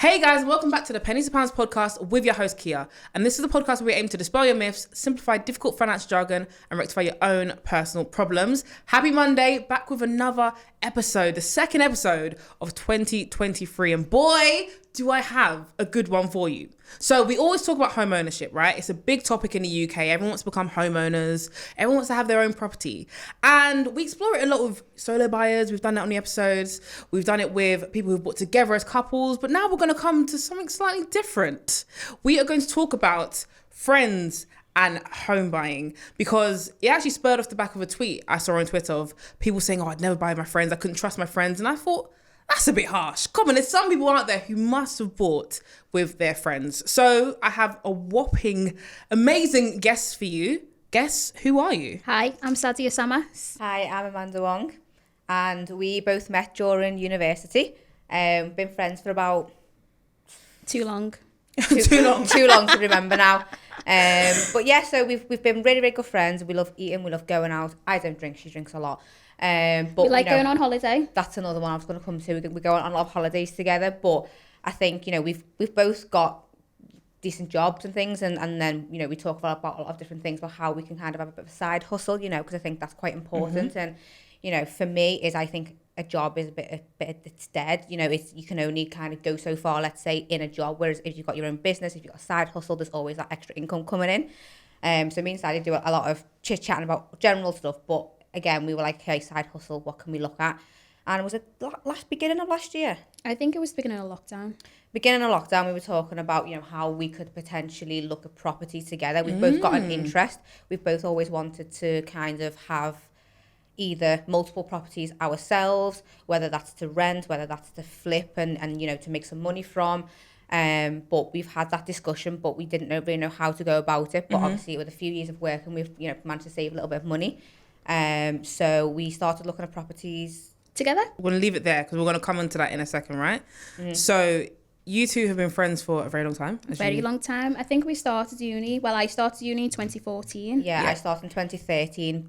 Hey guys, welcome back to the Pennies and Pounds podcast with your host Kia. And this is the podcast where we aim to dispel your myths, simplify difficult financial jargon, and rectify your own personal problems. Happy Monday, back with another episode, the second episode of 2023. And boy, do I have a good one for you. So we always talk about home ownership, right? It's a big topic in the UK. Everyone wants to become homeowners. Everyone wants to have their own property. And we explore it a lot with solo buyers. We've done that on the episodes. We've done it with people who've bought together as couples. But now we're going to come to something slightly different. We are going to talk about friends and home buying, because it actually spurred off the back of a tweet I saw on Twitter of people saying, I'd never buy my friends. I couldn't trust my friends. And I thought, that's a bit harsh. Come on, there's some people out there who must have bought with their friends. So I have a whopping, amazing guest for you. Guess, who are you? Hi, I'm Sadia and Amanda. Hi, I'm Amanda Wong, and we both met during university. Been friends for about Too long. too long to remember now. But yeah, so we've been really, really good friends. We love eating, we love going out. I don't drink, she drinks a lot. But We like going on holiday. That's another one I was going to come to. We go on a lot of holidays together, but I think, we've both got decent jobs and things, and then, we talk about a lot of different things about how we can kind of have a bit of a side hustle, because I think that's quite important. And, for me, I think a job is a bit it's dead. You can only kind of go so far, let's say, in a job, whereas if you've got your own business, if you've got a side hustle, there's always that extra income coming in. So me and Sadia do a lot of chit-chatting about general stuff, but again, we were like, okay, side hustle, what can we look at? And it was beginning of last year. I think it was the beginning of lockdown. Beginning of lockdown, we were talking about, how we could potentially look at property together. We've both got an interest. We've both always wanted to kind of have either multiple properties ourselves, whether that's to rent, whether that's to flip and to make some money from. But we've had that discussion, but we didn't really know how to go about it. But obviously, with a few years of work, and we've managed to save a little bit of money. So we started looking at properties Together? We're going to leave it there because we're going to come on to that in a second, right? So you two have been friends for a very long time. Very long time. I think we started uni. Well, I started uni in 2014. Yeah, I started in 2013.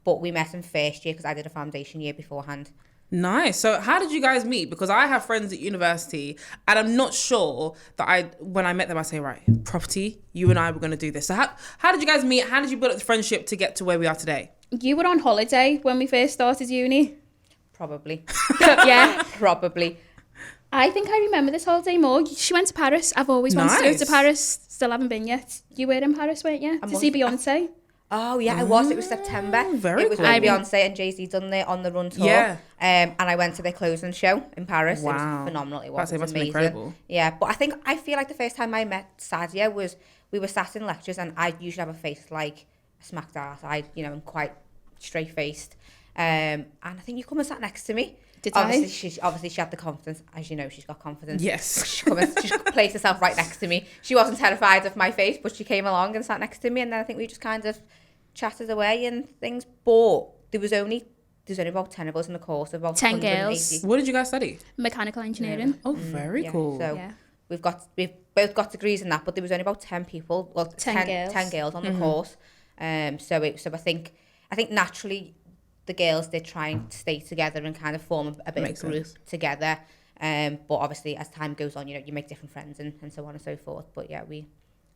But we met in first year because I did a foundation year beforehand. Nice. So how did you guys meet? Because I have friends at university and I'm not sure that when I met them, I say, right, property, you and I were going to do this. So how did you guys meet? How did you build up the friendship to get to where we are today? You were on holiday when we first started uni. Probably. Yeah. Probably. I think I remember this holiday more. She went to Paris. I've always wanted to go to Paris. Still haven't been yet. You were in Paris, weren't you? To see Beyonce. Oh, yeah, it was September. Very cool. It was when Beyonce and Jay-Z done their On the Run tour. Yeah. And I went to their closing show in Paris. Wow. It was phenomenal. It was Must amazing. be incredible. Yeah, but I feel like the first time I met Sadia was, we were sat in lectures, and I usually have a face like a smacked ass. I'm quite straight-faced. And I think you come and sat next to me. Obviously she had the confidence. As you know, she's got confidence. Yes. She placed herself right next to me. She wasn't terrified of my face, but she came along and sat next to me, and then I think we just kind of chatted away and things. But there's only about 10 of us in the course, about 10 girls. What did you guys study? Mechanical engineering. Oh, very cool. So we've both got degrees in that, but there was only about 10 people. Well, 10 girls on the course. So I think naturally the girls did try and stay together and kind of form a bit of a group together. But obviously, as time goes on, you make different friends and so on and so forth. But yeah, we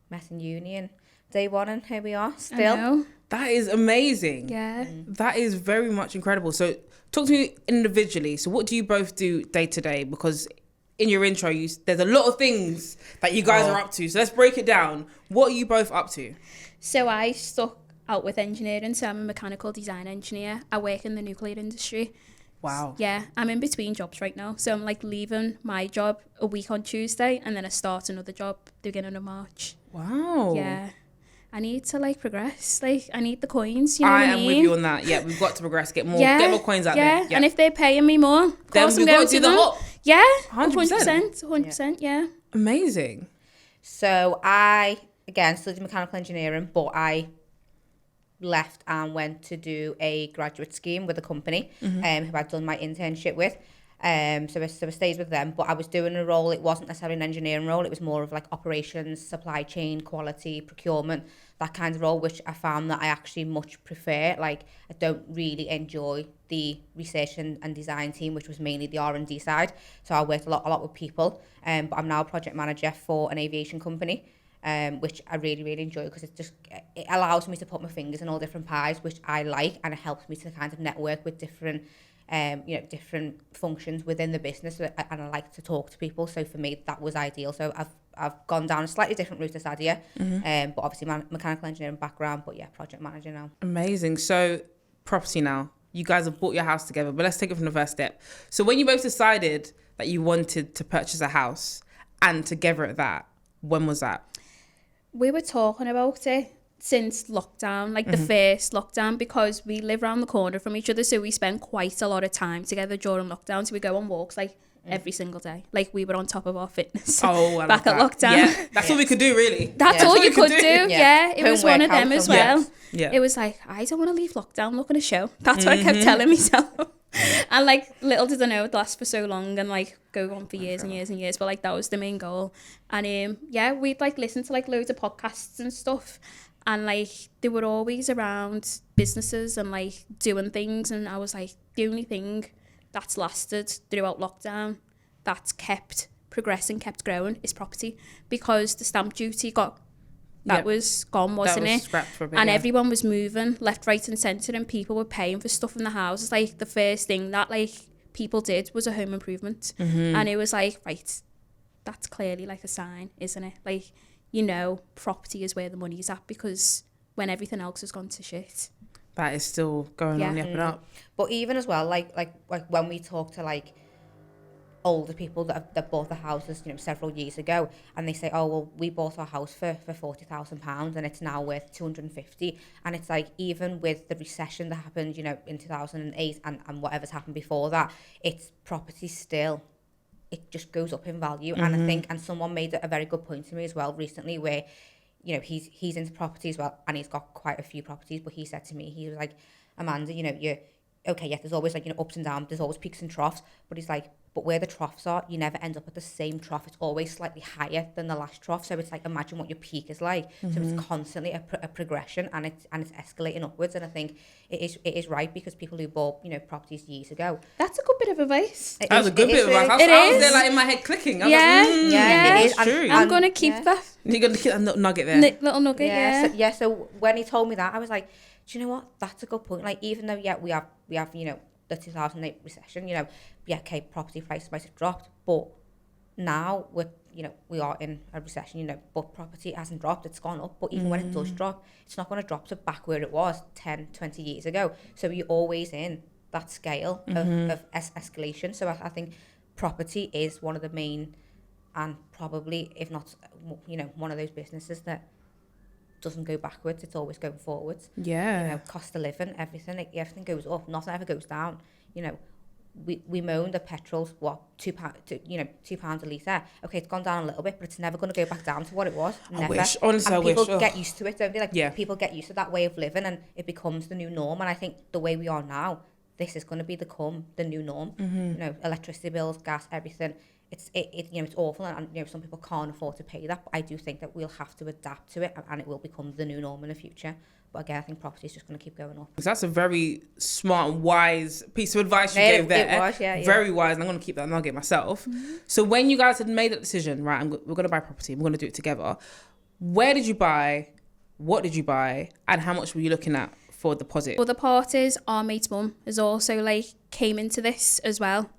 met in uni and day one, and here we are still. I know. That is amazing. Yeah. That is very much incredible. So talk to me individually. So what do you both do day to day? Because in your intro, there's a lot of things that you guys are up to. So let's break it down. What are you both up to? So I stuck out with engineering, so I'm a mechanical design engineer. I work in the nuclear industry. Wow. Yeah, I'm in between jobs right now. So I'm like leaving my job a week on Tuesday, and then I start another job beginning of March. Wow. Yeah. I need to progress. I need the coins, you know I what I am mean? with you on that. Yeah, we've got to progress, get more coins out there. Yeah, and if they're paying me more, of course I'm going to them. Yeah, 100%. 100%, yeah. Amazing. So I, again, studied mechanical engineering, but I left and went to do a graduate scheme with a company who I'd done my internship with. So I stayed with them, but I was doing a role, it wasn't necessarily an engineering role, it was more of like operations, supply chain, quality, procurement, that kind of role, which I found that I actually much prefer. Like, I don't really enjoy the research and design team, which was mainly the R&D side. So I worked a lot with people, but I'm now a project manager for an aviation company, which I really, really enjoy, because it allows me to put my fingers in all different pies, which I like, and it helps me to kind of network with different different functions within the business, and I like to talk to people. So for me, that was ideal. So I've gone down a slightly different route to Sadia, but obviously my mechanical engineering background, but yeah, project manager now. Amazing. So property now. You guys have bought your house together, but let's take it from the first step. So when you both decided that you wanted to purchase a house, and together at that, when was that? We were talking about it since lockdown, like the first lockdown, because we live around the corner from each other, so we spend quite a lot of time together during lockdown. So we go on walks like every single day. Like, we were on top of our fitness back at lockdown. Yeah, that's all we could do, really. That's all you could do. Yeah, it was one of them as well. Yeah. It was like, I don't want to leave lockdown looking a show. That's what I kept telling myself. And like, little did I know it'd last for so long and like go on for years and years and years. But like, that was the main goal. And yeah, we'd like listen to like loads of podcasts and stuff. And like, they were always around businesses and like doing things. And I was like, the only thing that's lasted throughout lockdown, that's kept progressing, kept growing, is property. Because the stamp duty was gone, wasn't it? Scrapped for a bit, and everyone was moving left, right and centre, and people were paying for stuff in the houses. Like, the first thing that like people did was a home improvement. And it was like, right, that's clearly like a sign, isn't it? Like, you know, property is where the money's at, because when everything else has gone to shit, that is still going on the up and up. But even as well, like when we talk to like older people that bought the houses, you know, several years ago, and they say, oh well, we bought our house for £40,000 and it's now worth 250. And it's like, even with the recession that happened, you know, in 2008 and whatever's happened before that, it's property still, it just goes up in value. And I think, and someone made a very good point to me as well recently, where, you know, he's into property as well, and he's got quite a few properties, but he said to me, he was like, Amanda, you know, there's always like, you know, ups and downs, there's always peaks and troughs, but he's like, but where the troughs are, you never end up at the same trough. It's always slightly higher than the last trough. So it's like, imagine what your peak is like. So it's constantly a progression, and it's escalating upwards. And I think it is right, because people who bought, you know, properties years ago. That's a good bit of advice. That was a good bit of advice. I was there like in my head clicking. I was yeah, it is true. I'm going to keep that. You're going to keep that nugget there. Little nugget, So when he told me that, I was like, do you know what? That's a good point. Like, even though, we have, you know, the 2008 recession, you know, okay, property prices might have dropped, but now we are in a recession, you know, but property hasn't dropped, it's gone up. But even when it does drop, it's not going to drop to back where it was 10, 20 years ago. So you're always in that scale of escalation. So I think property is one of the main, and probably, if not, you know, one of those businesses that doesn't go backwards, it's always going forwards. Yeah. You know, cost of living, everything goes up, nothing ever goes down. You know, we moan that petrol's £2 a litre. Okay, it's gone down a little bit, but it's never going to go back down to what it was. Never. I wish. Honestly, and I wish. People get used to it, don't they? Like, people get used to that way of living, and it becomes the new norm. And I think the way we are now, this is going to become the new norm. You know, electricity bills, gas, everything. It's you know, it's awful, and you know, some people can't afford to pay that. But I do think that we'll have to adapt to it, and it will become the new norm in the future. But again, I think property is just going to keep going up. That's a very smart and wise piece of advice you gave there. It was, yeah. Very wise, and I'm going to keep that nugget myself. So when you guys had made that decision, right, we're going to buy property, we're going to do it together. Where did you buy? What did you buy? And how much were you looking at for deposit? Other part is our mate's mum has also like came into this as well.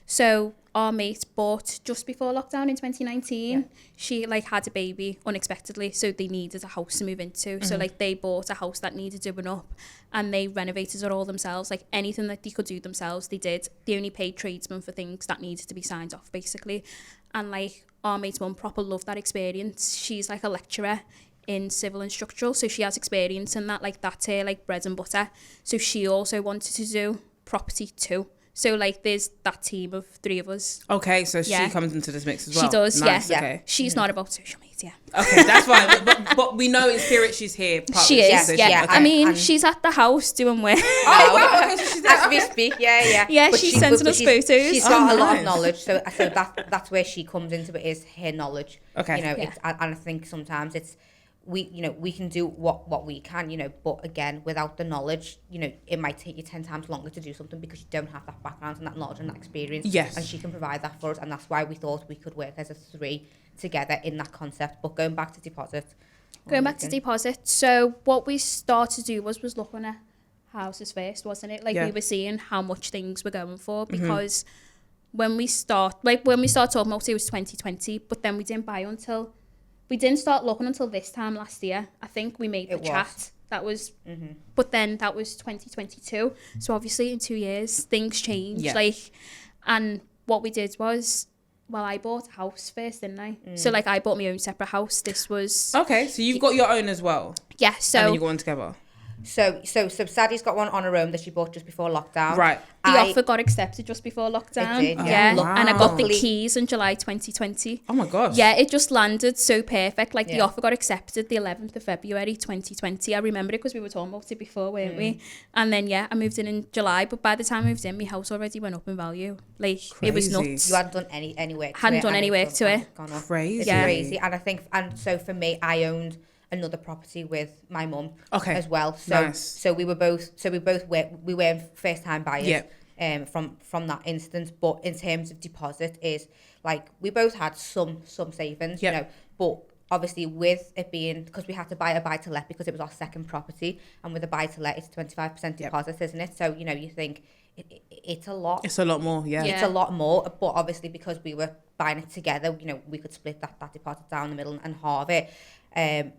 So our mate bought just before lockdown in 2019. She like had a baby unexpectedly, so they needed a house to move into. So like they bought a house that needed doing up, and they renovated it all themselves. Like anything that they could do themselves, they did. They only paid tradesmen for things that needed to be signed off, basically. And like our mate's mum proper loved that experience. She's like a lecturer in civil and structural, so she has experience in that. Like that's her like bread and butter. So she also wanted to do property too. So like there's that team of 3 of us. Okay, so Yeah. she comes into this mix as well. She does, Nice, yeah. Okay. She's not about social media. Okay, that's fine. But we know in spirit she's here. She is, partly, yeah. okay. I mean, And- she's at the house doing work. Oh, wow, okay, so she's there. As we speak, yeah. Yeah, But she's she- sending but us photos. She's got a lot nice. of knowledge, so that's where she comes into it, is her knowledge. Okay. You know, Yeah. and I think sometimes it's we can do what we can, you know, but again, without the knowledge, you know, it might take you 10 times longer to do something because you don't have that background and that knowledge and that experience. Yes. And she can provide that for us, and that's why we thought we could work as a 3 together in that concept. But going back to deposit. Going back to deposit, so what we started to do was looking at houses first, wasn't it? Like Yeah. we were seeing how much things were going for, because when we started talking about it, was 2020, but then we didn't start looking until this time last year. I think we made the It was. chat. That was, but then that was 2022. So obviously in 2 years things changed. Yeah. Like, and what we did was, well, I bought a house first, didn't I? So like I bought my own separate house. This was Okay, so you've got your own as well. yeah. And then So you got one together. So Sadia's got one on her own that she bought just before lockdown. Right. the I- offer got accepted just before lockdown. It did, yeah. yeah. And I got the Luckily- keys in July 2020. Oh my gosh. Yeah, it just landed so perfect. Like the Yeah. offer got accepted the 11th of February 2020. I remember it because we were talking about it before, weren't we? And then I moved in July. But by the time I moved in, my house already went up in value. Like it was Crazy. nuts. You hadn't done any work to Hadn't it. done and any it's work to it. gone up. Crazy. It's Yeah. crazy. And I think, and so for me, I owned another property with my mum Okay. as well. So Nice. so we were first time buyers. Yeah. From that instance, but in terms of deposit, is like we both had some savings, Yeah. you know, but obviously with it being, because we had to buy a buy to let because it was our second property, and with a buy to let it's 25% Yep. deposit, isn't it? So you know, you think it's a lot. It's a lot more, yeah. Yeah. It's a lot more, but obviously because we were buying it together, you know, we could split that deposit down the middle and halve it.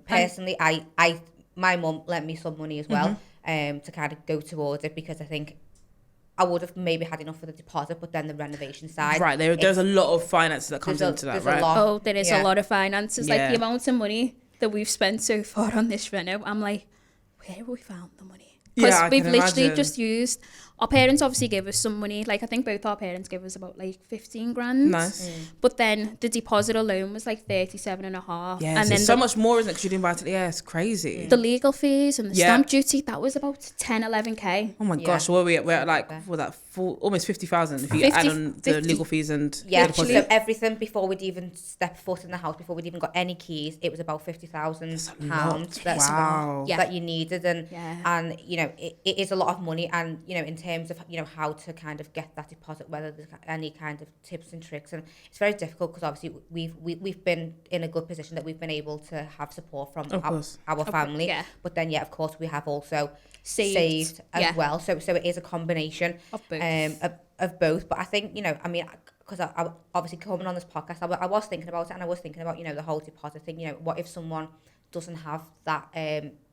Personally, my mum lent me some money as well, to kind of go towards it, because I think I would have maybe had enough for the deposit, but then the renovation side. Right, there's a lot of finances that comes into that, there's right? a lot. Oh, there is Yeah. a lot of finances. Yeah. Like the amount of money that we've spent so far on this reno, I'm like, where have we found the money? Because Yeah, I we've can literally imagine. just used, our parents obviously give us some money. Like I think both our parents give us about like 15 grand. Nice. But then the deposit alone was like 37 and a half. Yeah, and so then it's so much more, isn't it? Because you didn't buy it. Yeah, it's crazy. the legal fees and the Yeah. stamp duty, that was about 10, 11k. Oh my Yeah. gosh, we're at like, Okay. for that almost 50,000 if you 50 add on the 50. legal fees and Yeah, the deposit. so everything before we'd even stepped foot in the house, before we'd even got any keys, it was about £50,000 Wow. Yeah. that you needed, and Yeah. you know it is a lot of money, and you know in terms of you know how to kind of get that deposit, whether there's any kind of tips and tricks, and it's very difficult because obviously we've been in a good position that we've been able to have support from Of course. our family, yeah. but then of course we have also Saved. as Yeah. well, so it is a combination Of both. of both. But I think, you know, I mean, because I obviously coming on this podcast, I was thinking about it, and I was thinking about, you know, the whole deposit thing. You know, what if someone doesn't have that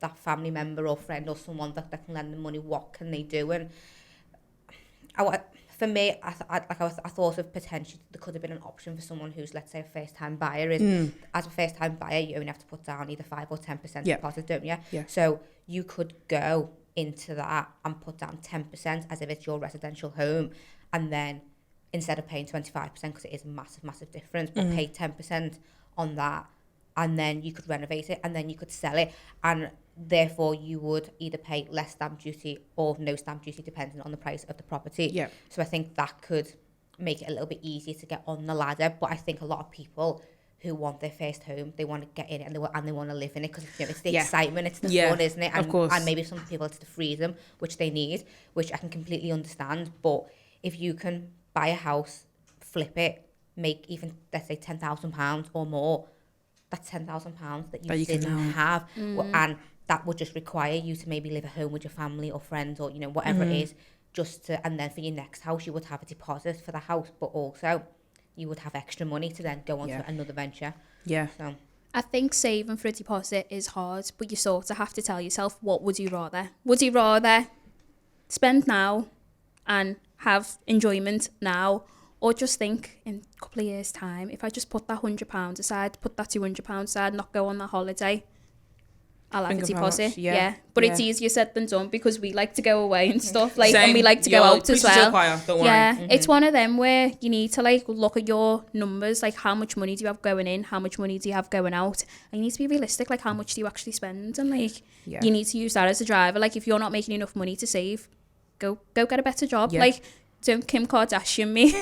that family member or friend or someone that can lend them money? What can they do? And for me, I thought of potentially there could have been an option for someone who's, let's say, a first-time buyer. As a first-time buyer, you only have to put down either 5 or 10% Yeah. deposit, don't you? Yeah. So you could go into that and put down 10% as if it's your residential home, and then instead of paying 25%, because it is a massive difference, but pay 10% on that, and then you could renovate it, and then you could sell it, and therefore you would either pay less stamp duty or no stamp duty depending on the price of the property. Yeah. So I think that could make it a little bit easier to get on the ladder. But I think a lot of people who want their first home, they want to get in it, and they want to live in it, because you know, it's the Yeah. excitement, it's the Yeah, fun, isn't it? of course. And maybe some people it's the freedom which they need, which I can completely understand. But if you can buy a house, flip it, make even, let's say, £10,000 or more, that's £10,000 that you can didn't have. have, and that would just require you to maybe live at home with your family or friends, or you know whatever it is, just to, and then for your next house you would have a deposit for the house, but also you would have extra money to then go on Yeah. to another venture. Yeah. So I think saving for a deposit is hard, but you sort of have to tell yourself, what would you rather? Would you rather spend now and have enjoyment now, or just think in a couple of years' time, if I just put that £100 aside, put that £200 aside, not go on that holiday, I'll have Think a of how deposit. much, Yeah. But it's yeah. easier said than done because we like to go away and stuff. Like, Same. and we like to go Yo, out as preach to the well. choir, don't worry. Yeah, it's one of them where you need to like look at your numbers, like how much money do you have going in, how much money do you have going out, and you need to be realistic, like how much do you actually spend, and like Yeah. you need to use that as a driver. Like if you're not making enough money to save, go get a better job. Yeah. Like don't Kim Kardashian me.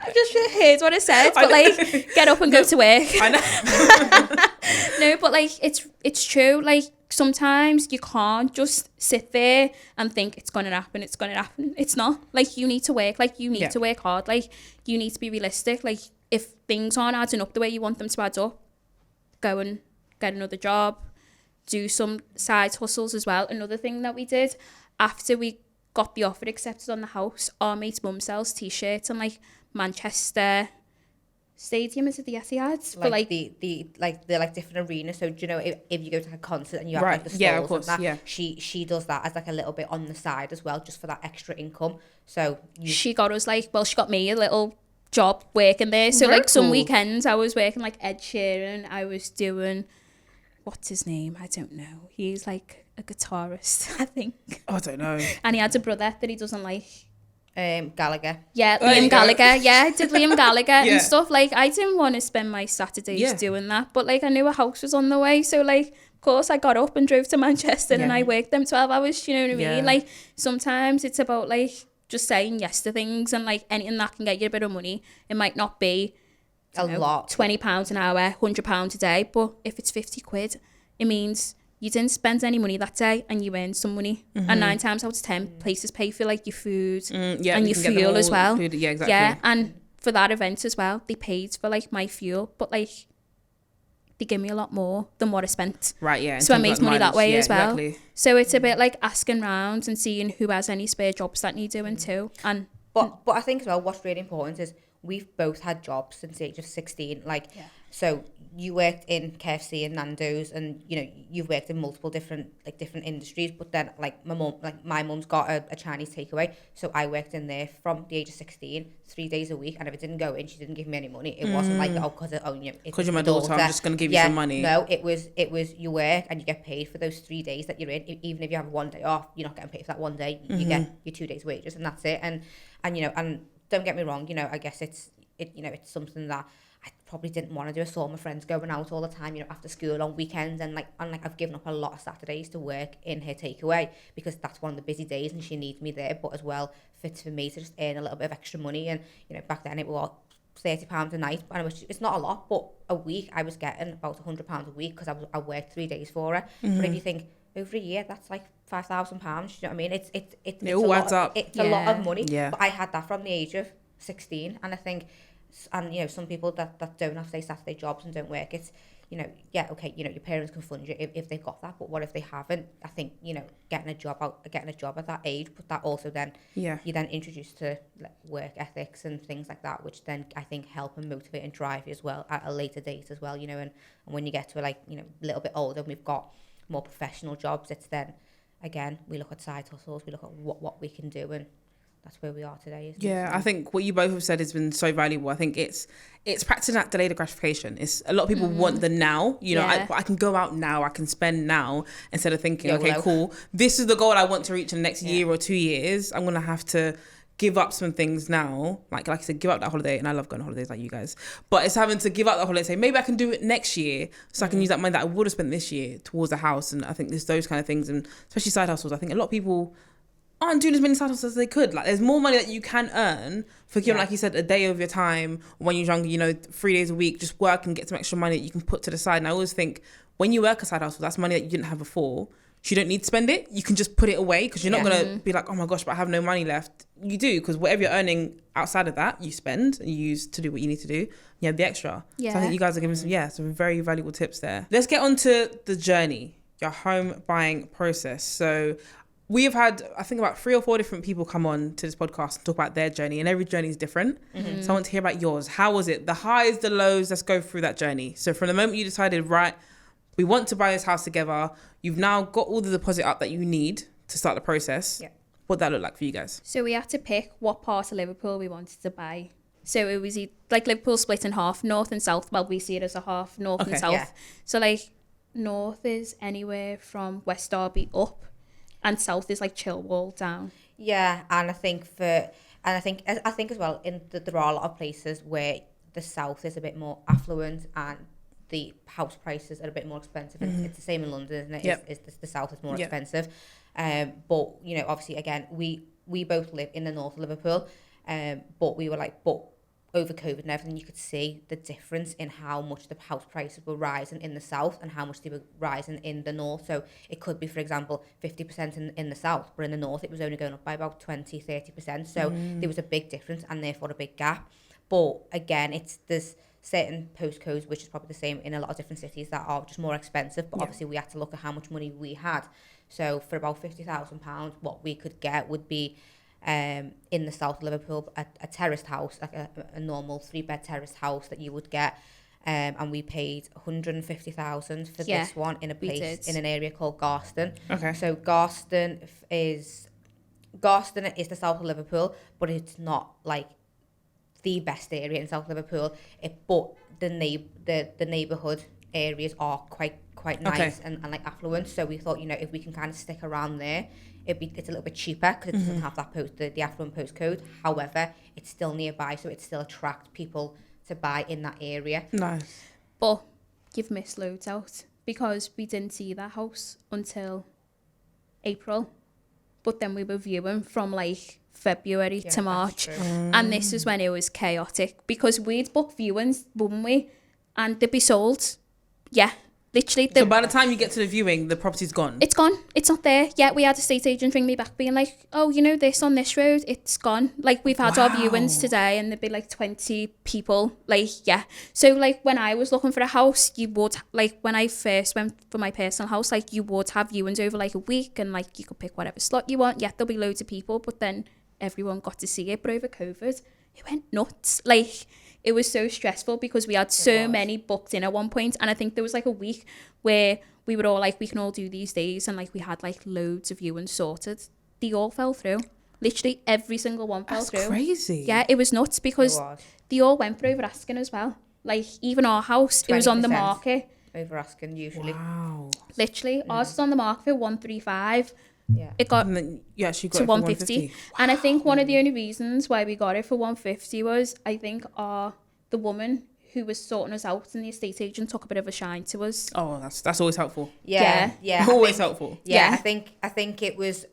I just heard what I said, but like get up and go to work. I know. No, but like it's true. Like sometimes you can't just sit there and think it's gonna happen. It's not. Like you need to work. Like you need to work hard. Like you need to be realistic. Like if things aren't adding up the way you want them to add up, go and get another job. Do some side hustles as well. Another thing that we did after we got the offer accepted on the house, our mate's mum sells t-shirts and like Manchester Stadium, is it the Etihad? Like, like the different arenas. So do you know if you go to a concert and you have like the stalls Yeah, of course, and that, yeah. she does that as like a little bit on the side as well, just for that extra income. So she got us like, well, she got me a little job working there. So Very like some cool. weekends I was working like Ed Sheeran. I was doing, what's his name? I don't know. He's like a guitarist, I think. I don't know. And he had a brother that he doesn't like. Gallagher. Yeah, There you Liam go. Gallagher. Yeah, I did Liam Gallagher Yeah. and stuff. Like, I didn't want to spend my Saturdays doing that. But, like, I knew a house was on the way. So, like, of course, I got up and drove to Manchester and I worked them 12 hours. Do you know what I mean? Yeah. Like, sometimes it's about, like, just saying yes to things and, like, anything that can get you a bit of money. It might not be A lot. £20 an hour, £100 a day. But if it's 50 quid, it means you didn't spend any money that day and you earned some money. And 9 times out of 10, places pay for like your food and your you can get them fuel as all well. included. Yeah, exactly. Yeah, and for that event as well, they paid for like my fuel, but like they give me a lot more than what I spent. Right, yeah. in So I terms of, made money that mileage. way Yeah, as well. Exactly. So it's a bit like asking round and seeing who has any spare jobs that need doing too. And But I think as well, what's really important is we've both had jobs since the age of 16. Like, so you worked in KFC and Nando's, and you know you've worked in multiple different industries. But then like my mum's got a Chinese takeaway, so I worked in there from the age of 16, 3 days a week. And if it didn't go in, she didn't give me any money. It wasn't like because you're my daughter, I'm just gonna give you some money. No, it was you work and you get paid for those 3 days that you're in. Even if you have one day off, you're not getting paid for that one day. You get your 2 days wages, and that's it. And you know, and don't get me wrong, you know, I guess it's something that I probably didn't want to do. I saw my friends going out all the time, you know, after school on weekends, and I've given up a lot of Saturdays to work in her takeaway because that's one of the busy days and she needs me there. But as well, for me to just earn a little bit of extra money, and you know, back then it was £30 a night, and it's not a lot, but a week I was getting about £100 a week because I worked 3 days for her. But if you think over a year, that's like £5,000. You know what I mean? It all adds up. It's a lot of money. Yeah. But I had that from the age of 16, and I think, and you know, some people that don't have say Saturday jobs and don't work, it's, you know, yeah, okay, you know, your parents can fund you if they've got that, but what if they haven't? I think, you know, getting a job at that age, but that also then you're then introduced to like, work ethics and things like that, which then I think help and motivate and drive you as well at a later date as well, you know. And when you get to like, you know, a little bit older and we've got more professional jobs, it's then again we look at side hustles, we look at what we can do, and that's where we are today, isn't it? Yeah, I think what you both have said has been so valuable. I think it's practicing that delayed gratification. It's a lot of people want the now. You know, I can go out now, I can spend now, instead of thinking, okay, cool, this is the goal I want to reach in the next year or 2 years. I'm gonna have to give up some things now. Like I said, give up that holiday, and I love going on holidays like you guys. But it's having to give up that holiday and say, maybe I can do it next year, so I can use that money that I would have spent this year towards the house. And I think there's those kind of things, and especially side hustles. I think a lot of people aren't doing as many side hustles as they could. Like, there's more money that you can earn for giving, like you said, a day of your time when you're younger, you know, 3 days a week, just work and get some extra money that you can put to the side. And I always think when you work a side hustle, that's money that you didn't have before. So you don't need to spend it. You can just put it away, because you're not going to be like, oh my gosh, but I have no money left. You do, because whatever you're earning outside of that, you spend and you use to do what you need to do. You have the extra. Yeah. So I think you guys are giving some very valuable tips there. Let's get on to the journey, your home buying process. So we have had, I think, about 3 or 4 different people come on to this podcast and talk about their journey, and every journey is different. So I want to hear about yours. How was it? The highs, the lows, let's go through that journey. So from the moment you decided, right, we want to buy this house together, you've now got all the deposit up that you need to start the process. Yeah. What that look like for you guys? so we had to pick what part of Liverpool we wanted to buy. So it was like Liverpool split in half, north and south. Well, we see it as a half, north and south. Yeah. So like north is anywhere from West Derby up, and south is like Chilwell down. Yeah, and I think as well there are a lot of places where the south is a bit more affluent and the house prices are a bit more expensive. It's the same in London, isn't it? Yep. It's the south is more Yep. expensive. But you know, obviously, again, we both live in the north of Liverpool. But we were like, but over COVID and everything, you could see the difference in how much the house prices were rising in the south and how much they were rising in the north. So it could be, for example, 50% in the south, but in the north it was only going up by about 20-30%. So there was a big difference and therefore a big gap. But again, there's certain postcodes which is probably the same in a lot of different cities that are just more expensive. But obviously we had to look at how much money we had. So for about £50,000, what we could get would be in the south of Liverpool, a terraced house, like a normal 3-bed terraced house that you would get. And we paid 150,000 for this one in a place in an area called Garston. Okay. So Garston is the south of Liverpool, but it's not like the best area in South Liverpool. But the neighbourhood areas are quite nice and like affluent. So we thought, you know, if we can kind of stick around there, it's a little bit cheaper because it doesn't have that the affluent postcode. However, it's still nearby, so it still attracts people to buy in that area. Nice. But you've missed loads out because we didn't see that house until April. But then we were viewing from like February to March. And this is when it was chaotic because we'd book viewings, wouldn't we? And they'd be sold. Yeah. Literally. So by the time you get to the viewing, the property's gone? It's gone. It's not there. Yeah, we had a estate agent ring me back being like, oh, you know this on this road, it's gone. Like, we've had our viewings today and there'd be like 20 people. Like, yeah. So, like, when I was looking for a house, you would, like, when I first went for my personal house, like, you would have viewings over like a week and, like, you could pick whatever slot you want. Yeah, there'll be loads of people, but then everyone got to see it. But over COVID, it went nuts. Like, it was so stressful because we had so many booked in at one point, and I think there was like a week where we were all like, we can all do these days, and like we had like loads of viewings sorted. They all fell through. Literally every single one fell through. That's crazy. Yeah, it was nuts because they all went for over asking as well. Like, even our house, it was on the market. Over asking usually. Wow. Literally, ours was on the market for 135. Yeah. It got And then you actually got to it for 150. And I think one of the only reasons why we got it for 150 was, I think, the woman who was sorting us out and the estate agent took a bit of a shine to us. Oh, that's always helpful. Yeah. Always helpful. Yeah, I think it was.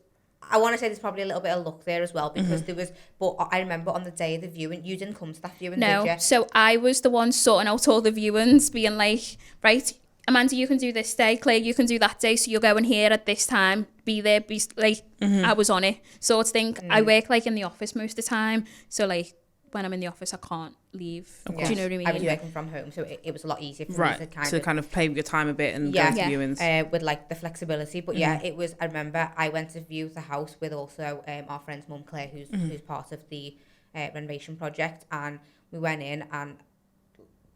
I want to say there's probably a little bit of luck there as well because there was. But I remember on the day of the viewing, you didn't come to that viewing, did you? So I was the one sorting out all the viewings, being like, right, Amanda, you can do this day, Claire, you can do that day, so you're going here at this time, be there, be like, I was on it. So I think I work like in the office most of the time, so like when I'm in the office I can't leave. Do you know what I mean? I was working from home, so it was a lot easier for me to kind of play with your time a bit and go to viewings. With like the flexibility. But yeah, it was. I remember I went to view the house with also our friend's mum Claire, who's part of the renovation project, and we went in and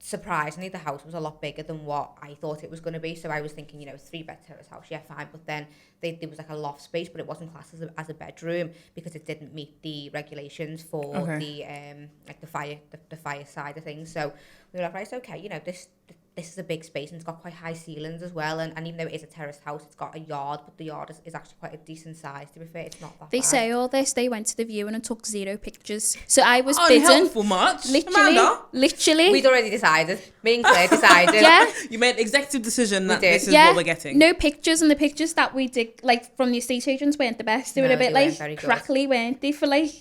surprisingly the house was a lot bigger than what I thought it was going to be. So I was thinking, you know, 3-bed terrace house, yeah, fine, but then there was like a loft space, but it wasn't classed as a bedroom because it didn't meet the regulations for the like the fire side of things. So we were like, right, okay, you know, this is a big space and it's got quite high ceilings as well, and even though it is a terraced house, it's got a yard, but the yard is actually quite a decent size, to be fair. It's not that They bad. say all this, they went to the viewing and took 0 pictures. So I was Unhelpful much. Literally. We'd already decided. Me and Claire decided. Yeah. You made an executive decision that this is Yeah. what we're getting. No pictures, and the pictures that we did, like, from the estate agents weren't the best. They were a bit, they like, weren't crackly, weren't they, for, like,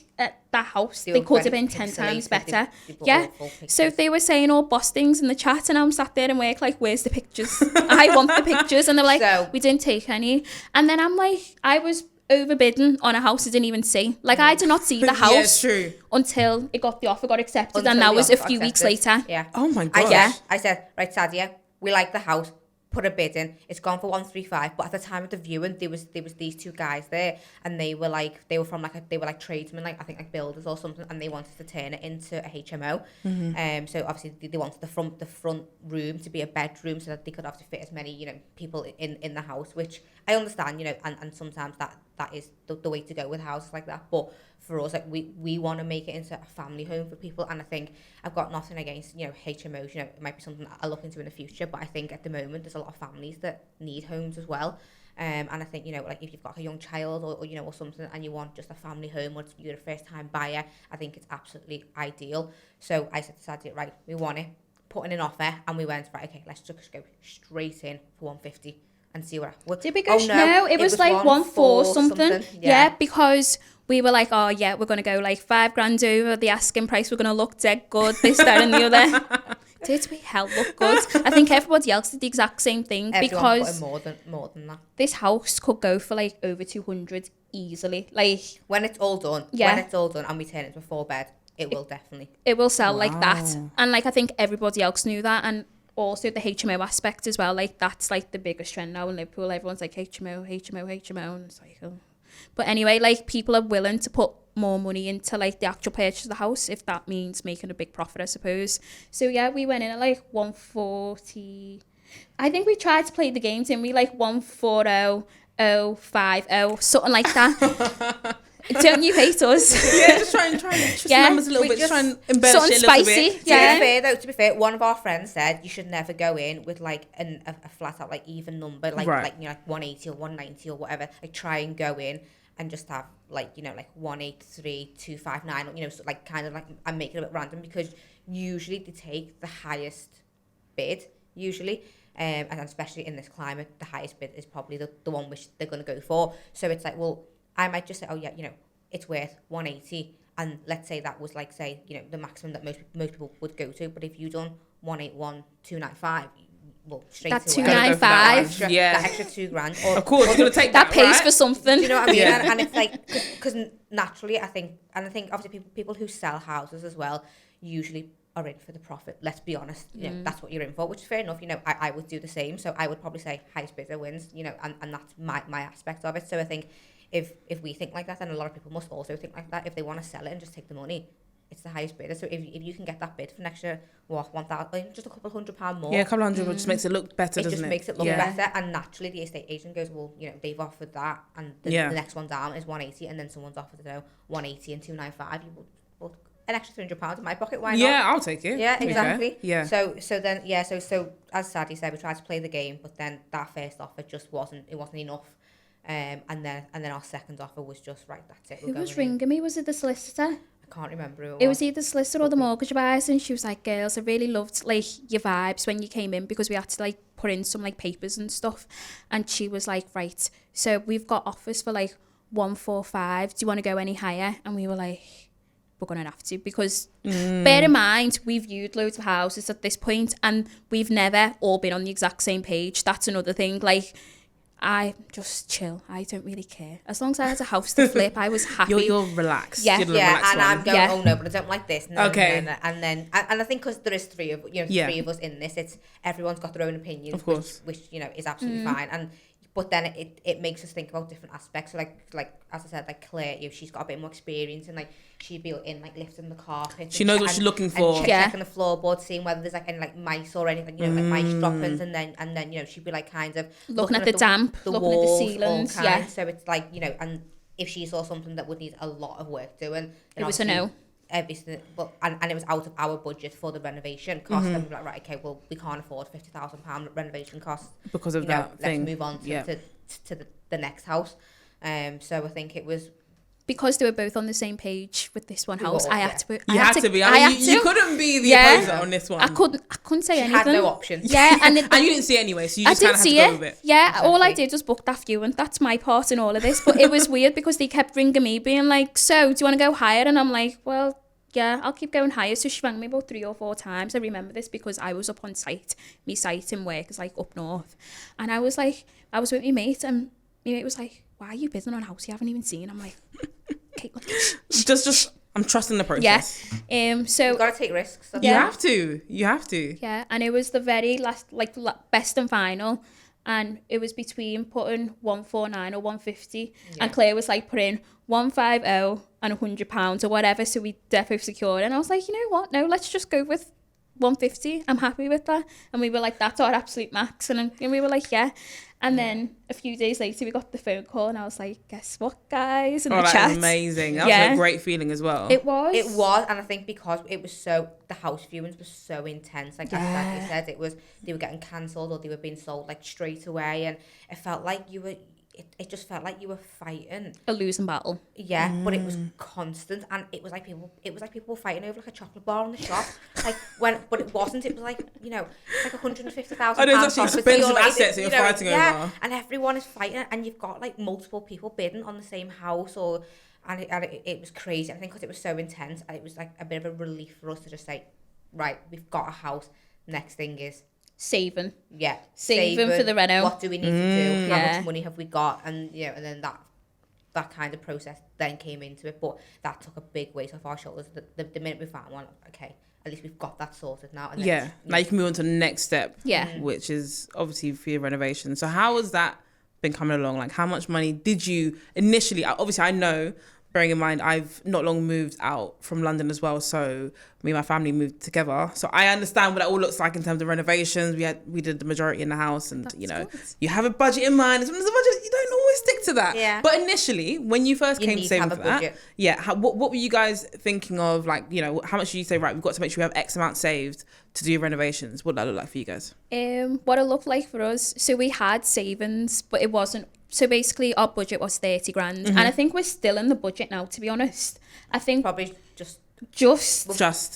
that house? They They were could have very been 10 times pixelated. better. They were Yeah. awful So pictures. they were saying all boss things in the chat, and I'm sat there and work like, where's the pictures? I want the pictures. And they're like, So- we didn't take any. And then I'm like, I was overbidding on a house I didn't even see. Like, I did not see the house Yeah, it's true. until the offer got accepted, Until and that the was a offer few got weeks accepted. later. Yeah. Oh my god. I said, right, Sadia, we like the house. Put a bid in. It's gone for 135. But at the time of the viewing, there was these 2 guys there, and they were from like tradesmen, like I think like builders or something, and they wanted to turn it into a HMO. So obviously they wanted the front room to be a bedroom so that they could obviously fit as many, you know, people in the house, which I understand, you know, and sometimes that is the way to go with houses like that. But for us, like we want to make it into a family home for people. And I think I've got nothing against, you know, HMOs, you know, it might be something that I'll look into in the future, but I think at the moment there's a lot of families that need homes as well. And I think, you know, like if you've got a young child or you know, or something, and you want just a family home, or you're a first time buyer, I think it's absolutely ideal. So I said to Sadia, right, we want it, put in an offer, and we went, right, okay, let's just go straight in for 150 and see what. Did we go? No, it was like 1.4 something. Yeah, because we were like, oh yeah, we're gonna go like $5,000 over the asking price. We're gonna look dead good, this, that, and the other. Did we hell look good? I think everybody else did the exact same thing. Everyone because more than that. This house could go for like over 200 easily. Like when it's all done, and we turn it into a 4-bed, it will sell like that. And like I think everybody else knew that, and also the HMO aspect as well. Like that's like the biggest trend now in Liverpool. Everyone's like HMO, and it's like, oh. But anyway, like people are willing to put more money into like the actual purchase of the house if that means making a big profit, I suppose. So yeah, we went in at like 140. I think we tried to play the games and we like 140, 050, something like that. Don't you hate us? Yeah, just try and twist the numbers a little bit, just try and embellish it a little bit. Yeah. To be fair, one of our friends said you should never go in with like a flat out like even number, like you know, like 180 or 190 or whatever. Like try and go in and just have like, you know, like 183, 259, you know, so like kind of like, and make it a bit random, because usually they take the highest bid usually. And especially in this climate, the highest bid is probably the one which they're going to go for. So it's like, well, I might just say, oh yeah, you know, it's worth 180, and let's say that was like, say, you know, the maximum that most people would go to. But if you done 181, 295, well, straight that away, 295, that extra $2,000. Or, of course, you're gonna take that pays right? for something. Do you know what I mean? And it's like, because naturally, I think obviously people who sell houses as well usually are in for the profit. Let's be honest, you know, that's what you're in for, which is fair enough. You know, I would do the same. So I would probably say highest bidder wins. You know, and that's my aspect of it. So I think if we think like that, then a lot of people must also think like that. If they want to sell it and just take the money, it's the highest bidder. So if you can get that bid for an extra, what, 1,000, just a couple £100 more. Yeah, a couple hundred just makes it look better, doesn't it? It just makes it look better. And naturally, the estate agent goes, well, you know, they've offered that, and the next one down is 180, and then someone's offered, you know, 180 and 295. Well, an extra £300 in my pocket, why not? Yeah, I'll take it. Yeah, exactly. Okay. Yeah. So as Sadia said, we tried to play the game, but then that first offer just wasn't enough. And then our second offer was just, right, that's it. Who was ringing me? Was it the solicitor? I can't remember who it was. Either the solicitor or the mortgage advisor, and she was like, girls, I really loved like your vibes when you came in, because we had to like put in some like papers and stuff. And she was like, right, so we've got offers for like 145. Do you want to go any higher? And we were like, we're going to have to, because bear in mind, we've viewed loads of houses at this point and we've never all been on the exact same page. That's another thing. Like, I just chill. I don't really care. As long as I had a house to flip, I was happy. You're relaxed. Yeah, you're the relaxed and one. I'm going, oh no, but I don't like this. No, okay. No. And I think because there is three of us in this, it's everyone's got their own opinions, of course, which you know is absolutely fine. But then it makes us think about different aspects. So like as I said, like Claire, you know, she's got a bit more experience, and like she'd be in like lifting the carpet. She knows what she's looking for. And checking the floorboard, seeing whether there's like any like mice or anything, you know, like mice droppings, and then you know she'd be like kind of looking at the damp, the looking walls, at the ceilings. Yeah. So it's like, you know, and if she saw something that would need a lot of work doing, then it was a no. Everything, but and it was out of our budget for the renovation cost. And we were like, right, okay, well, we can't afford £50,000 renovation costs because of that thing. Let's move on to the next house. So I think it was because they were both on the same page with this one house. I had to. You had to be. I mean, you couldn't be the opposer on this one. I couldn't say anything. Had no option. Yeah, and you didn't see it anyway, so you just kind of had to go with it. Yeah, exactly. All I did was book that viewing. That's my part in all of this. But it was weird because they kept ringing me, being like, "So, do you want to go higher?" And I'm like, "Well, yeah, I'll keep going higher." So she rang me about 3 or 4 times. I remember this because I was up on site. My site in work is like up north, and I was with my mate, and my mate was like, "Why are you bidding on a house you haven't even seen?" I'm like, "Okay, look." Just I'm trusting the process. Yeah. So you've got to take risks. You have to. Yeah, and it was the very last, like best and final, and it was between putting 149 or 150, and Claire was like putting 150 and £100 or whatever. So we definitely secured, and I was like, you know what? No, let's just go with 150. I'm happy with that. And we were like, that's our absolute max. And we were like, yeah. And then a few days later, we got the phone call, and I was like, guess what, guys? In the chat. That's amazing. That was a great feeling as well. It was. It was, and I think because it was so, the house viewings were so intense. Like as you said, they were getting cancelled or they were being sold like straight away, and it felt like you were. It just felt like you were fighting a losing battle. Yeah, but it was constant, and it was like people were fighting over like a chocolate bar in the shop. But it wasn't. It was like, you know, like £150,000. I know, it's actually expensive assets that you're fighting over. And everyone is fighting, and you've got like multiple people bidding on the same house, and it was crazy. I think because it was so intense, and it was like a bit of a relief for us to just say, right, we've got a house. Next thing is saving for the reno. What do we need to do? How much money have we got? And you know, and then that kind of process then came into it. But that took a big weight off our shoulders. The minute we found one, okay, at least we've got that sorted now. And now you can move on to the next step. Which is obviously for your renovation. So how has that been coming along? Like, how much money did you initially? Obviously, I know. Bearing in mind, I've not long moved out from London as well, so me and my family moved together. So I understand what that all looks like in terms of renovations. We did the majority in the house, and That's you know, good. you have a budget in mind. Sometimes the budget, you don't always stick to that. Yeah. But initially, when you first came to saving for that, what were you guys thinking of? Like, you know, how much did you say? Right, we've got to make sure we have X amount saved to do renovations. What did that look like for you guys? What it looked like for us. So we had savings, but it wasn't. So basically, our budget was 30 grand, and I think we're still in the budget now. To be honest, I think probably just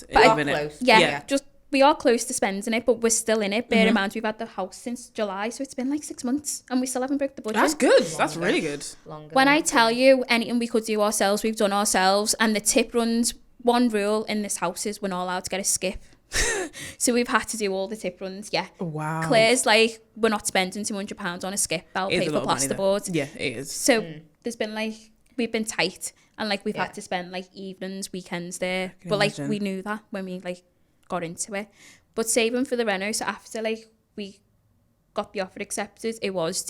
even it. Yeah, just we are close to spending it, but we're still in it. Bear in mind, we've had the house since July, so it's been like 6 months, and we still haven't broke the budget. That's good. That's really good. When I tell you anything we could do ourselves, we've done ourselves, and the tip runs. One rule in this house is we're not allowed to get a skip. So we've had to do all the tip runs. Wow. Claire's like, we're not spending £200 on a skip. That'll pay for plasterboard. Yeah, it is. So there's been like, we've been tight, and like we've had to spend like evenings, weekends there. But like we knew that when we like got into it. But saving for the reno, so after like we got the offer accepted, it was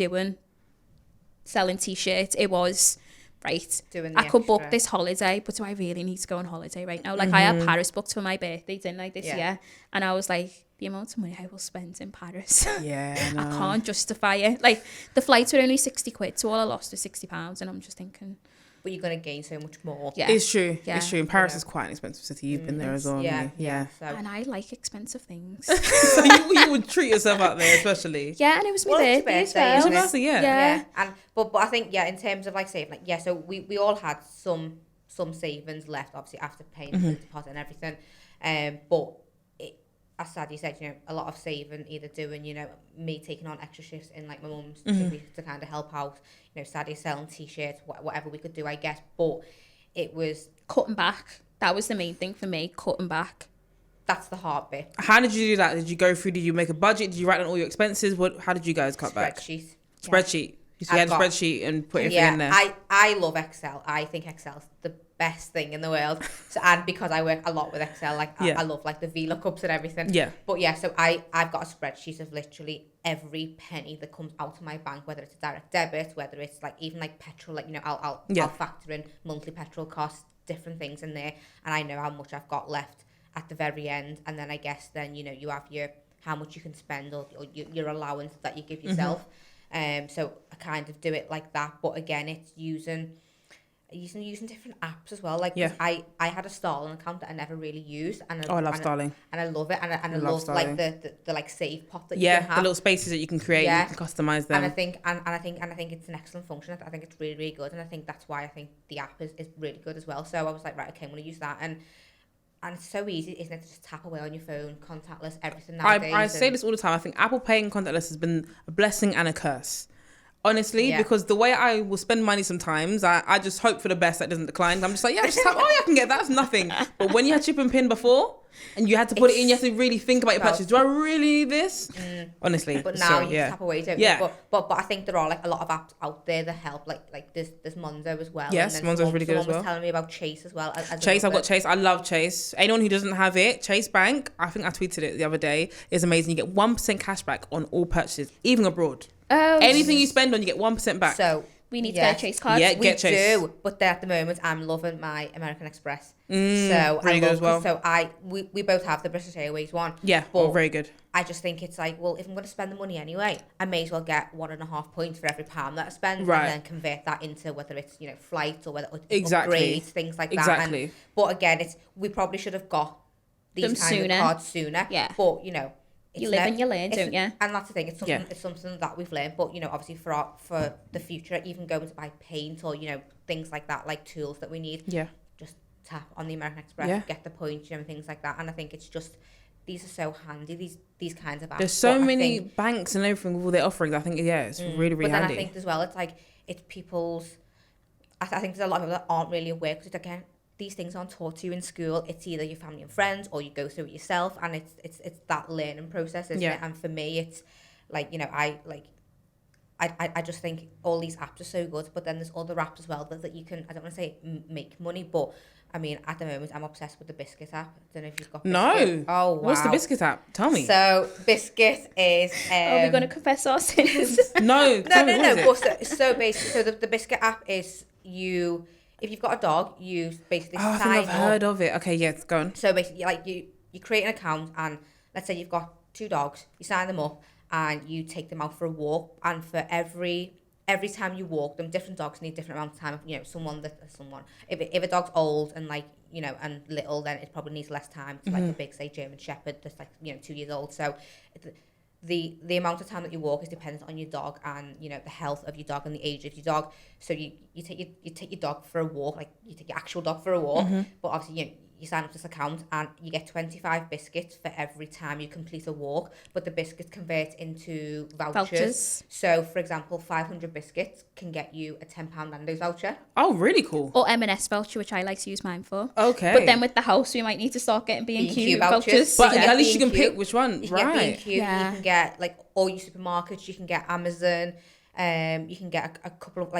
selling t-shirts. It was right. I could book this holiday, but do I really need to go on holiday right now? Like I had Paris booked for my birthday, didn't I, this year? And I was like, the amount of money I will spend in Paris. I can't justify it. Like the flights were only £60, so all I lost was £60, and I'm just thinking. But you're going to gain so much more. Yeah. It's true. Yeah. It's true. And Paris is quite an expensive city. You've been there as well. Yeah. So. And I like expensive things. So you would treat yourself out there, especially. Yeah, and it was my birthday as well. It was your birthday, yeah. And but I think in terms of like saving, like so we all had some savings left, obviously after paying the deposit and everything. But as Sadia said, you know, a lot of saving, either doing, you know, me taking on extra shifts in like my mum's to kind of help out, you know, Sadia selling t-shirts, whatever we could do, I guess. But it was cutting back. That was the main thing for me, cutting back. That's the hard bit. How did you do that? Did you make a budget? Did you write down all your expenses? How did you guys cut back? Spreadsheet. You had a spreadsheet and put everything in there. I love Excel. I think Excel's the best thing in the world. So, and because I work a lot with Excel, like I love like the VLOOKUPs and everything. Yeah. But so I've got a spreadsheet of literally every penny that comes out of my bank, whether it's a direct debit, whether it's like even like petrol, like, you know, I'll factor in monthly petrol costs, different things in there, and I know how much I've got left at the very end. And then I guess then, you know, you have how much you can spend or your allowance that you give yourself. So I kind of do it like that, but again, it's using different apps as well. Like I had a Starling account that I never really used, and I love Starling, and I love it, and I love Starling. like the like save pot that you can have. The little spaces that you can create, you can customize them. And I think it's an excellent function. I think it's really, really good, and I think that's why I think the app is really good as well. So I was like, right, okay, I'm going to use that, and it's so easy, isn't it, to just tap away on your phone, contactless, everything nowadays. I say this all the time. I think Apple Pay and contactless has been a blessing and a curse. Honestly, because the way I will spend money sometimes, I just hope for the best that it doesn't decline. I'm just like, just tap, I can get that. That's nothing. But when you had chip and pin before, and you had to put it in, you have to really think about your purchase. Do I really need this? Honestly. But now you tap away, don't you? But I think there are like a lot of apps out there that help. Like there's Monzo as well. Yes, Monzo's really good as well. Was telling me about Chase as well. Chase, I've got Chase. I love Chase. Anyone who doesn't have it, Chase Bank, I think I tweeted it the other day, is amazing. You get 1% cash back on all purchases, even abroad. Anything you spend on, you get 1% back. So We need to get a Chase card. Yeah, we get Chase. do, but at the moment I'm loving my American Express. So really good as well. So we both have the British Airways one. Yeah, but very good. I just think it's like, well, if I'm going to spend the money anyway, I may as well get 1.5 points for every pound that I spend, Right. and then convert that into whether it's flights or whether Exactly. upgrades, things like that. Exactly. But again, we probably should have got these Them kinds sooner. of cards sooner. Yeah. But You live and you learn, don't you? And that's the thing. It's something that we've learned. But obviously for the future, even going to buy paint or things like that, like tools that we need. Yeah. Just tap on the American Express, Yeah. get the points, and things like that. And I think it's just these are so handy. These kinds of apps. There's so But I many think- banks and everything with all their offerings. I think it's really, really But then handy. I think as well, it's like it's people's. I think there's a lot of people that aren't really aware because again, these things aren't taught to you in school. It's either your family and friends or you go through it yourself, and it's that learning process, isn't it? And for me, it's like I just think all these apps are so good, but then there's other apps as well that you can. I don't want to say make money, but I mean at the moment I'm obsessed with the Biscuit app. I don't know if you've got Biscuit. Oh wow. What's the Biscuit app? Tell me. So Biscuit is. Are we going to confess our sins? No. Tell me, what is it? But so basically, so the Biscuit app is you. If you've got a dog, you basically I sign think I've heard up. of it. Okay, yes, go on. So basically, like you create an account, and let's say you've got 2 dogs, you sign them up, and you take them out for a walk. And for every time you walk them, different dogs need different amount of time. Someone. If a dog's old and and little, then it probably needs less time. It's like a big, say, German Shepherd that's 2 years old. So the amount of time that you walk is dependent on your dog and the health of your dog and the age of your dog. So you take your dog for a walk, like you take your actual dog for a walk, but obviously you sign up to this account and you get 25 biscuits for every time you complete a walk, but the biscuits convert into vouchers. So for example, 500 biscuits can get you a £10 Nando's voucher. Oh, really cool. Or M&S voucher, which I like to use mine for. Okay. But then with the house, we might need to start getting B&Q vouchers. But Yeah, at least you can B&Q. pick which one. You can Right. get B&Q, you can get like all your supermarkets, you can get Amazon, you can get a couple of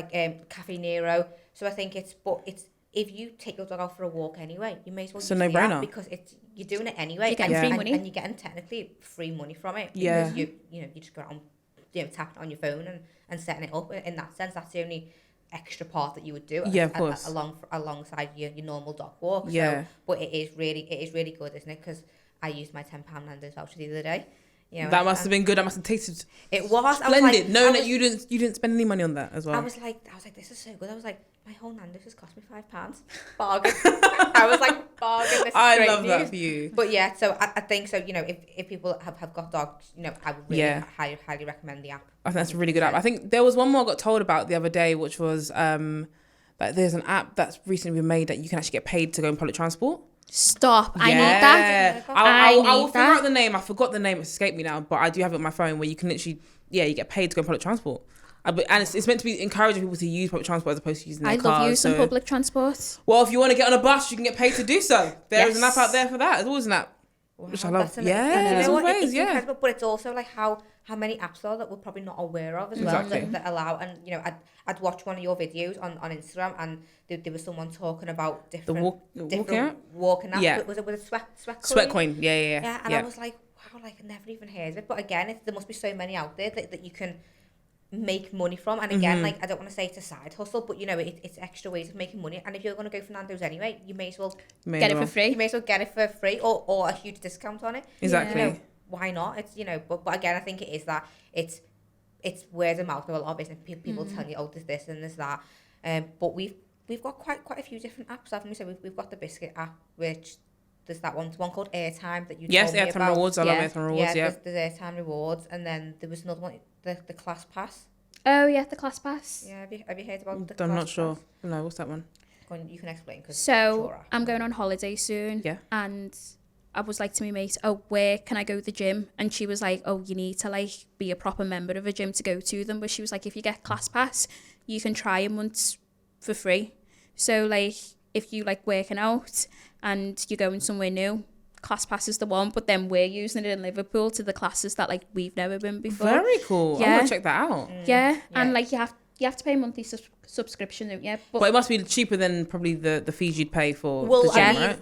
Cafe Nero. So I think it's if you take your dog out for a walk anyway, you may as well It's a use the no-brainer. app because you're doing it anyway. You're getting free money. And you're getting technically free money from it. Yeah. Because you just go on, tapping on your phone and setting it up. In that sense, that's the only extra part that you would do. Yeah, of course. Alongside your normal dog walk. Yeah. So, but it is really good, isn't it? Because I used my £10 Nando's voucher the other day. That must have been good. That must have tasted It was splendid. Knowing that you didn't spend any money on that as well. I was like, this is so good. I was like, my whole Nando's has cost me £5. Bargain. I was like, bargain. This is I great love news. that for you. But yeah, so I think so. If people have got dogs, I would really highly recommend the app. I think that's a really good app. I think there was one more I got told about the other day, which was that there's an app that's recently been made that you can actually get paid to go in public transport. Stop. I need that. I will need figure that. out the name. I forgot the name. It escaped me now, but I do have it on my phone where you can literally, you get paid to go on public transport. And it's meant to be encouraging people to use public transport as opposed to using their cars. I love using public transport. Well, if you want to get on a bus, you can get paid to do so. There is an app out there for that. There's always an app. Which I love. There's always, it's incredible, but it's also like how many apps are that we're probably not aware of as well that allow. And I'd watch one of your videos on Instagram, and there was someone talking about different walking apps. Yeah. Was it with a sweat coin? Sweat coin. Yeah. Yeah, and I was like, wow, I never even heard of it. But again, there must be so many out there that you can make money from. And again, I don't want to say it's a side hustle, but it's extra ways of making money. And if you're going to go for Nando's anyway, you may as well get it for free. You may as well get it for free or a huge discount on it. Exactly. Why not? It's but again, I think it is that it's word of mouth. There are a lot of business people telling you, oh, there's this and there's that. But we've got quite a few different apps, haven't we? So we've got the Biscuit app, which there's that one called Airtime that you told me about. Airtime Rewards. I love Airtime Rewards. Yeah, there's Airtime Rewards, and then there was another one, the Class Pass. Oh yeah, the Class Pass. Yeah, have you heard about the I'm Class not sure. Pass? No, what's that one? You can explain. So I'm going on holiday soon. Yeah. And I was like to my mate, oh, where can I go to the gym? And she was like, oh, you need to be a proper member of a gym to go to them. But she was like, if you get Class Pass, you can try them once for free. So if you like working out and you're going somewhere new, Class Pass is the one. But then we're using it in Liverpool to the classes that we've never been before. Very cool. Yeah. I'm gonna check that out. Yeah. And you have to pay a monthly subscription, don't you? But it must be cheaper than probably the fees you'd pay for Well, the gym, I mean, right?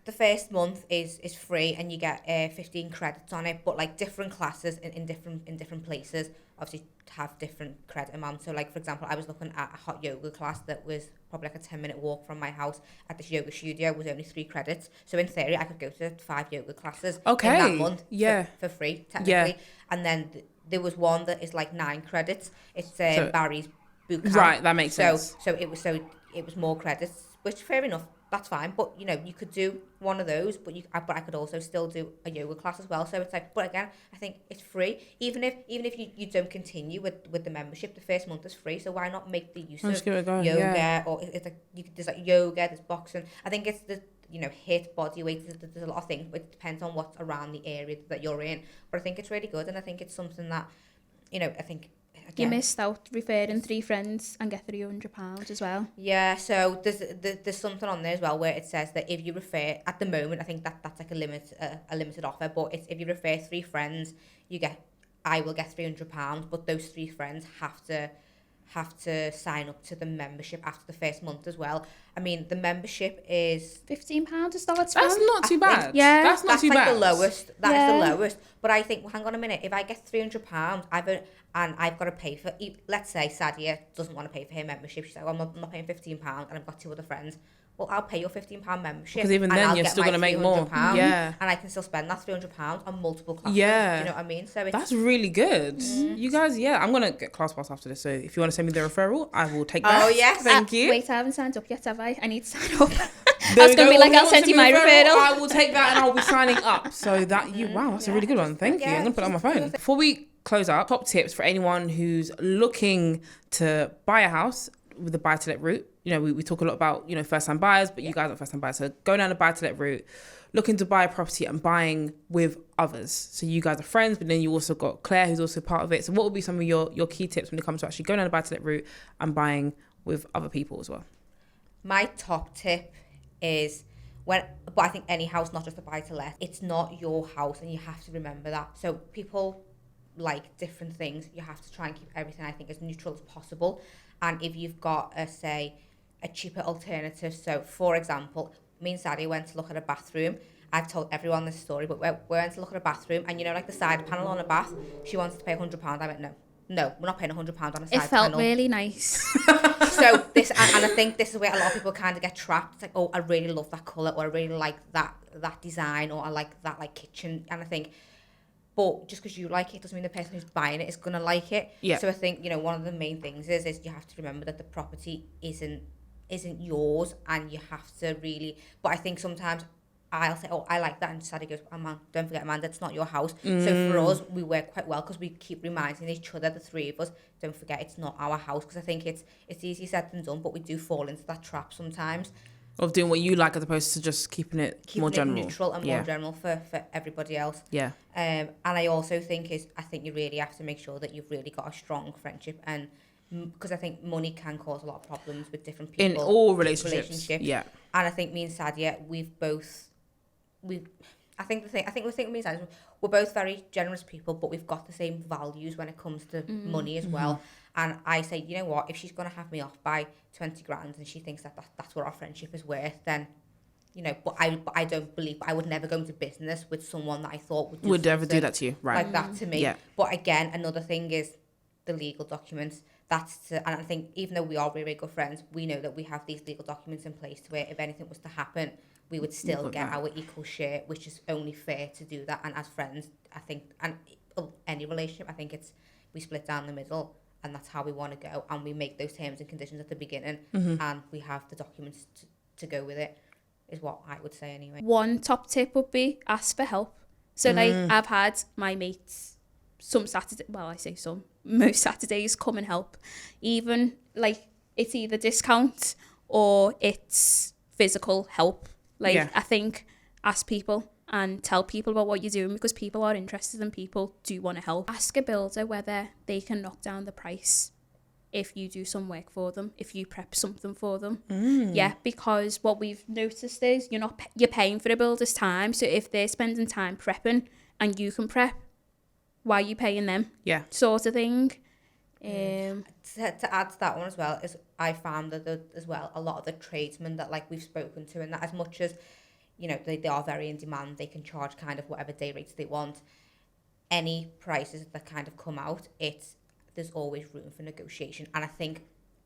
the the first month is free, and you get 15 credits on it, but like different classes in different places obviously have different credit amounts. So like, for example, I was looking at a hot yoga class that was probably like a 10-minute walk from my house at this yoga studio, was only 3 credits. So in theory, I could go to 5 yoga classes in that month for free, technically. And then there was one that is like 9 credits. It's Barry's boot camp. Right, that makes sense. So it was more credits, which fair enough. That's fine, but you know, you could do one of those, but I could also still do a yoga class as well. So it's like, but again, I think it's free. Even if you don't continue with the membership, the first month is free. So why not make the use of yoga, or it's like there's like yoga, there's boxing. I think it's the HIIT, body weight. There's a lot of things, but it depends on what's around the area that you're in. But I think it's really good, and I think it's something that I think. Again, you missed out referring 3 friends and get £300 as well. Yeah, so there's something on there as well where it says that if you refer, at the moment, I think that's like a limited offer, but it's if you refer 3 friends, I will get £300, but those 3 friends have to sign up to the membership after the first month as well. I mean, the membership is £15 to start. That's not too bad. Yeah, that's not too like bad. The lowest. That is the lowest. But I think, well, hang on a minute. If I get £300, I've got to pay for. Let's say Sadia doesn't want to pay for her membership. She's like, well, I'm not paying £15, and I've got 2 other friends. Well, I'll pay your £15 membership. Because even then, you're still going to make more. Yeah. And I can still spend that £300 on multiple classes. Yeah. Do you know what I mean? So that's really good. You guys, I'm going to get ClassPass after this. So if you want to send me the referral, I will take that. Oh, yes. Thank you. Wait, I haven't signed up yet, have I? I need to sign up. I was going to be like, I'll send you my referral. I will take that and I'll be signing up. So wow, that's a really good one. Thank you. I'm going to put it on my phone. Before we close up, top tips for anyone who's looking to buy a house with the buy-to-let route. We talk a lot about, first-time buyers, but you guys are first-time buyers. So going down the buy-to-let route, looking to buy a property and buying with others. So you guys are friends, but then you also got Claire, who's also part of it. So what would be some of your key tips when it comes to actually going down the buy-to-let route and buying with other people as well? My top tip is but I think any house, not just a buy-to-let, it's not your house, and you have to remember that. So people like different things. You have to try and keep everything, I think, as neutral as possible. And if you've got, a cheaper alternative. So, for example, me and Sadia went to look at a bathroom. I've told everyone this story, but we went to look at a bathroom, and like the side panel on a bath, she wants to pay £100. I went, no, we're not paying £100 on a side panel. It felt really nice. So this, and I think this is where a lot of people kind of get trapped. It's like, oh, I really love that colour, or I really like that design, or I like that kitchen. And I think, but just because you like it doesn't mean the person who's buying it is going to like it. Yeah. So I think, one of the main things is you have to remember that the property isn't yours, and you have to really, but I think sometimes I'll say, oh, I like that, and Sadia goes, don't forget, Amanda, it's not your house. So for us, we work quite well because we keep reminding each other, the 3 of us, don't forget, it's not our house, because I think it's easy said than done, but we do fall into that trap sometimes. Of doing what you like as opposed to just keeping it more general. Neutral and more general for everybody else. Yeah. And I also think you really have to make sure that you've really got a strong friendship, and because I think money can cause a lot of problems with different people. In all relationships. Yeah. And I think me and Sadia, I think me and Sadia, we're both very generous people, but we've got the same values when it comes to money as well. And I say, you know what, if she's going to have me off by 20 grand and she thinks that's what our friendship is worth, then, but I don't believe, I would never go into business with someone that I thought would never do that to you, right? Like that to me. Yeah. But again, another thing is the legal documents. And I think even though we are really, really good friends, we know that we have these legal documents in place to where if anything was to happen, we would still get our equal share, which is only fair to do that. And as friends, I think, and any relationship, I think we split down the middle, and that's how we want to go. And we make those terms and conditions at the beginning, and we have the documents to go with it, is what I would say anyway. One top tip would be ask for help. So I've had my mates most Saturdays come and help. Even it's either discount or it's physical help. I think ask people and tell people about what you're doing, because people are interested and people do want to help. Ask a builder whether they can knock down the price if you do some work for them, if you prep something for them. Yeah, because what we've noticed is you're paying for a builder's time. So if they're spending time prepping and you can prep, why are you paying them? Yeah. Sort of thing. To add to that one as well, is I found that as well a lot of the tradesmen that we've spoken to, and that as much as you know, they are very in demand. They can charge kind of whatever day rates they want. Any prices that kind of come out, there's always room for negotiation. And I think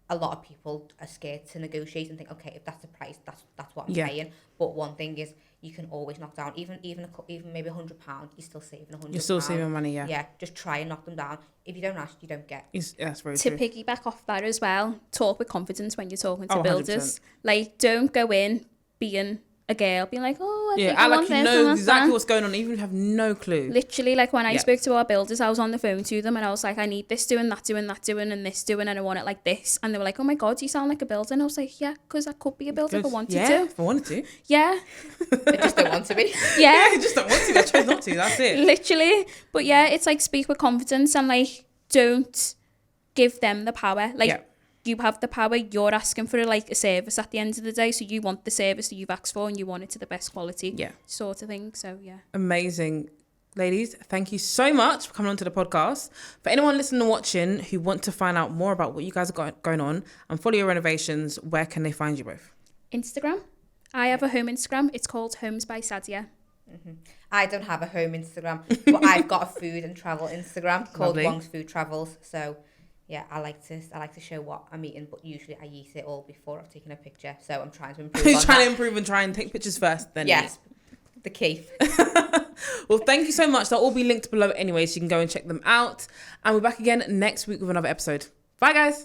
a lot of people are scared to negotiate and think, okay, if that's the price, that's what I'm paying. But one thing is, you can always knock down even maybe £100. You're still saving £100. You're still saving money, yeah. Yeah, just try and knock them down. If you don't ask, you don't get. That's very To true. piggyback off that as well, talk with confidence when you're talking to 100%. builders. Like, don't go in being a girl, being like, oh, I think I act want like you this know and exactly that. what's going on, even if you have no clue. Literally, like when I Yeah. spoke to our builders, I was on the phone to them and I was like, I need this doing, that doing, that doing, and this doing, and I want it like this. And they were like, oh my God, you sound like a builder. And I was like, yeah, because I could be a builder if I wanted yeah, to. if I wanted to. Yeah. I just don't want to be. Yeah. I just don't want to. I chose not to. That's it. Literally. But yeah, it's like speak with confidence and like don't give them the power. Like Yeah. you have the power, you're asking for like a service at the end of the day. So you want the service that you've asked for and you want it to the best quality sort of thing. So yeah. Amazing. Ladies, thank you so much for coming on to the podcast. For anyone listening and watching who want to find out more about what you guys are going on and follow your renovations, where can they find you both? Instagram. I have a home Instagram. It's called Homes by Sadia. I don't have a home Instagram, but I've got a food and travel Instagram called Lovely. Wong's Food Travels. So yeah, I like to show what I'm eating, but usually I eat it all before I've taken a picture. So I'm trying to improve. You're on trying that. to improve and try and take pictures first, then Yes, the key. Well, thank you so much. They'll all be linked below anyway, so you can go and check them out. And we're back again next week with another episode. Bye, guys.